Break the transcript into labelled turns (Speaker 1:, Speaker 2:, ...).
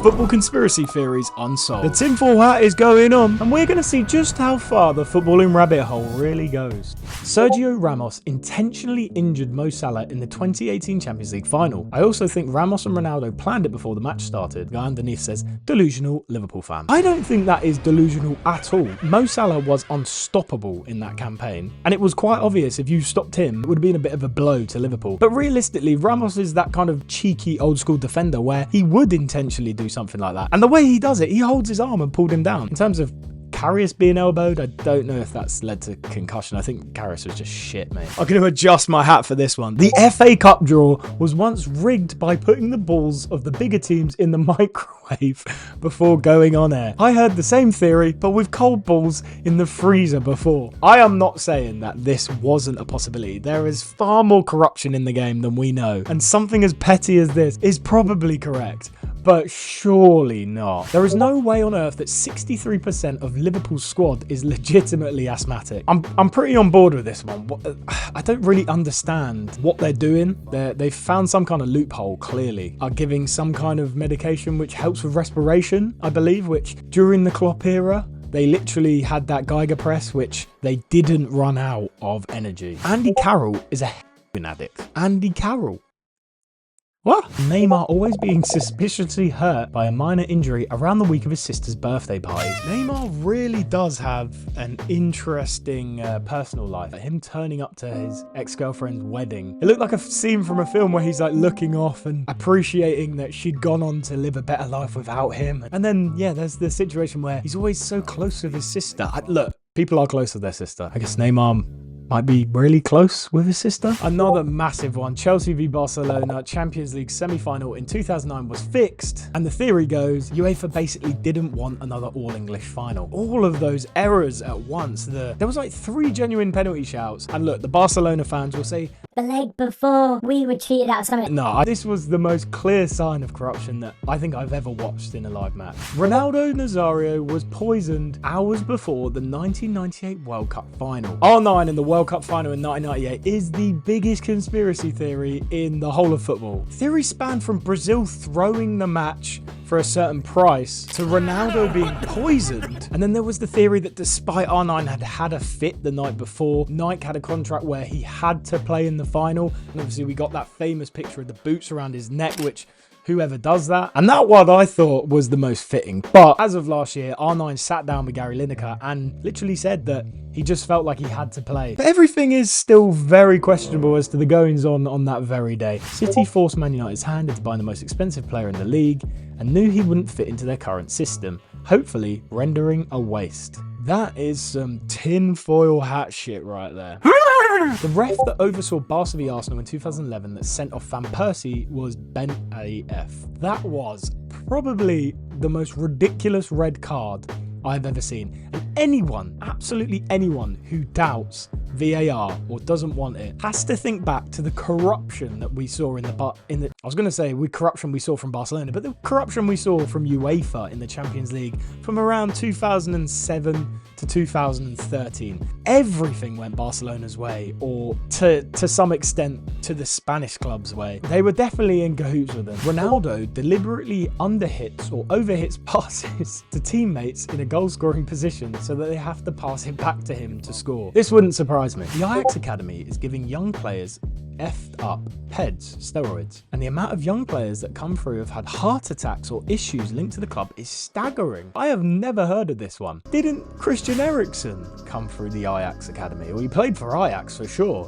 Speaker 1: Football Conspiracy Theories Unsolved. The tinfoil hat is going on, and we're going to see just how far the footballing rabbit hole really goes. Sergio Ramos intentionally injured Mo Salah in the 2018 Champions League final. I also think Ramos and Ronaldo planned it before the match started. The guy underneath says, delusional Liverpool fan. I don't think that is delusional at all. Mo Salah was unstoppable in that campaign, and it was quite obvious if you stopped him, it would have been a bit of a blow to Liverpool. But realistically, Ramos is that kind of cheeky old school defender where he would intentionally do something like that. And the way he does it, he holds his arm and pulled him down. In terms of Karius being elbowed, I don't know if that's led to concussion. I think Karius was just shit, mate. I'm going to adjust my hat for this one. The FA Cup draw was once rigged by putting the balls of the bigger teams in the microwave before going on air. I heard the same theory, but with cold balls in the freezer before. I am not saying that this wasn't a possibility. There is far more corruption in the game than we know, and something as petty as this is probably correct. But surely not. There is no way on earth that 63% of Liverpool's squad is legitimately asthmatic. I'm pretty on board with this one. I don't really understand what they're doing. They've found some kind of loophole, clearly. Are giving some kind of medication which helps with respiration, I believe, which during the Klopp era, they literally had that Geiger press, which they didn't run out of energy. Andy Carroll is a heroin addict. Andy Carroll. What? Neymar always being suspiciously hurt by a minor injury around the week of his sister's birthday party. Neymar really does have an interesting personal life. Him turning up to his ex-girlfriend's wedding. It looked like a scene from a film where he's like looking off and appreciating that she'd gone on to live a better life without him. And then, yeah, there's the situation where he's always so close with his sister. Look, people are close with their sister. I guess Neymar might be really close with his sister. Another massive one, Chelsea v Barcelona Champions League semi-final in 2009 was fixed, and the theory goes UEFA basically didn't want another all-English final. All of those errors at once. There was like 3 genuine penalty shouts, and look, the Barcelona fans will say,
Speaker 2: the leg before we were cheated out of something.
Speaker 1: No, this was the most clear sign of corruption that I think I've ever watched in a live match. Ronaldo Nazario was poisoned hours before the 1998 World Cup final. R9 in the World Cup final in 1998 is the biggest conspiracy theory in the whole of football. Theories span from Brazil throwing the match for a certain price to Ronaldo being poisoned. And then there was the theory that despite R9 had had a fit the night before, Nike had a contract where he had to play in the final. And obviously we got that famous picture of the boots around his neck, which whoever does that. And that one I thought was the most fitting. But as of last year, R9 sat down with Gary Lineker and literally said that he just felt like he had to play. But everything is still very questionable as to the goings on that very day. City forced Man United's hand into buying the most expensive player in the league and knew he wouldn't fit into their current system, hopefully rendering a waste. That is some tinfoil hat shit right there. The ref that oversaw Barca v Arsenal in 2011 that sent off Van Persie was Ben AF. That was probably the most ridiculous red card I've ever seen. And anyone, absolutely anyone who doubts VAR or doesn't want it has to think back to the corruption that we saw corruption we saw from Barcelona, but the corruption we saw from UEFA in the Champions League from around 2007 to 2013. Everything went Barcelona's way, or to some extent to the Spanish club's way. They were definitely in cahoots with them. Ronaldo deliberately underhits or overhits passes to teammates in a goal-scoring position so that they have to pass it back to him to score. This wouldn't surprise me. The Ajax Academy is giving young players effed up PEDs, steroids, and the amount of young players that come through have had heart attacks or issues linked to the club is staggering. I have never heard of this one. Didn't Christian Eriksen come through the Ajax Academy? Well, he played for Ajax for sure.